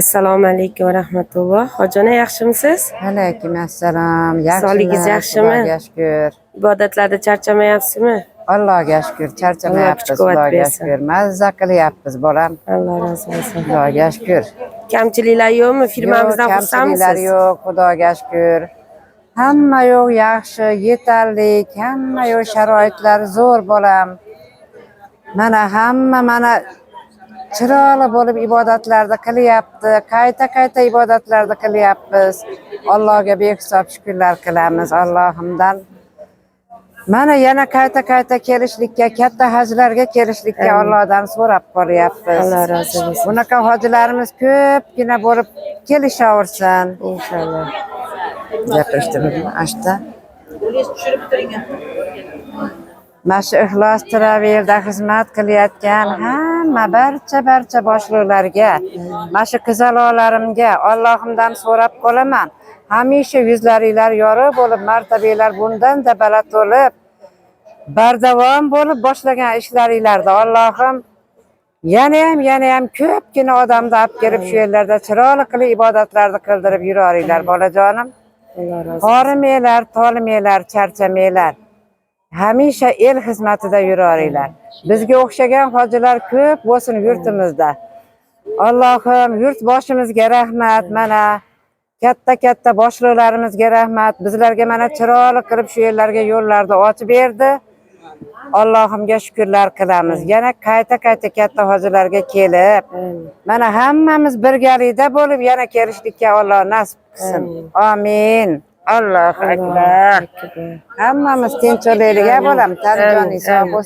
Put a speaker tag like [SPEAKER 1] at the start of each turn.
[SPEAKER 1] Assalomu alaykum va rahmatulloh. Hojona yaxshimisiz?
[SPEAKER 2] Alaykum assalom.
[SPEAKER 1] Sog'ligingiz yaxshimi?
[SPEAKER 2] Allohga shukr.
[SPEAKER 1] Ibodatlarda charchamayapsizmi?
[SPEAKER 2] Allohga shukr. Charchamayapmiz.
[SPEAKER 1] Alloh kuch-quvvat
[SPEAKER 2] Allohga
[SPEAKER 1] bersin.
[SPEAKER 2] shukr. Mazza qilyapmiz, bolam.
[SPEAKER 1] Alloh razı olsun.
[SPEAKER 2] Allohga shukr.
[SPEAKER 1] Kamchiliklar yo'qmi? Firmamizdan
[SPEAKER 2] Yo'q, kamchiliklar
[SPEAKER 1] xursandmisiz?
[SPEAKER 2] yo'q, Xudoga shukr. Hamma yo'q yaxshi, yetarli, hamma yo'q sharoitlar zo'r, bolam. Mana chiroyli bo'lib ibodatlarda qilyapti. Qayta ibodatlarda qilyapmiz. Allohga behisob shukrlar qilamiz Allohimdan. Mana yana qayta kelishlikka, katta hajlarga kelishlikka Allohdan so'rab qolyapmiz.
[SPEAKER 1] Alloh razı olsun.
[SPEAKER 2] Bunaqa hojilarimiz ko'pgina bo'lib kelishaversin.
[SPEAKER 1] İnşallah.
[SPEAKER 2] Gapirishtirib ashta. Mana shu ixlos travelda xizmat qilayotgan hamma barcha boshliqlarga, mana shu qizaloqlarimga Allohimdan so'rab qolaman. Hamisha yuzlaringlar yorug' bo'lib, martabalar bundan-da baland bo'lib, bardavom bo'lib boshlagan ishlaringlarda Allohim yana ham ko'pgina odamni olib kelib shu yerlarda chiroyli qilib ibodatlarni qildirib yuroringlar, bolajonim.
[SPEAKER 1] Alloh razı olsun.
[SPEAKER 2] Horimanglar, tolimanglar, charchamanglar. Hamisha el xizmatida yuroringlar. Bizga o'xshagan hojilar ko'p bo'lsin yurtimizda. Allohim yurt boshimizga rahmat, mana katta boshliqlarimizga rahmat. Bizlarga mana chiroyli qilib shu yerlarga yo'llarni ochib berdi. Allohimga shukrlar qilamiz. Yana qayta katta hojilarga kelib, mana hammamiz birgalikda bo'lib yana kelishlikka Alloh nasib qilsin. Amin. Allohu akbar. Hammamiz tinch olaylik, bolam. Tan joning sog' bo'lsin.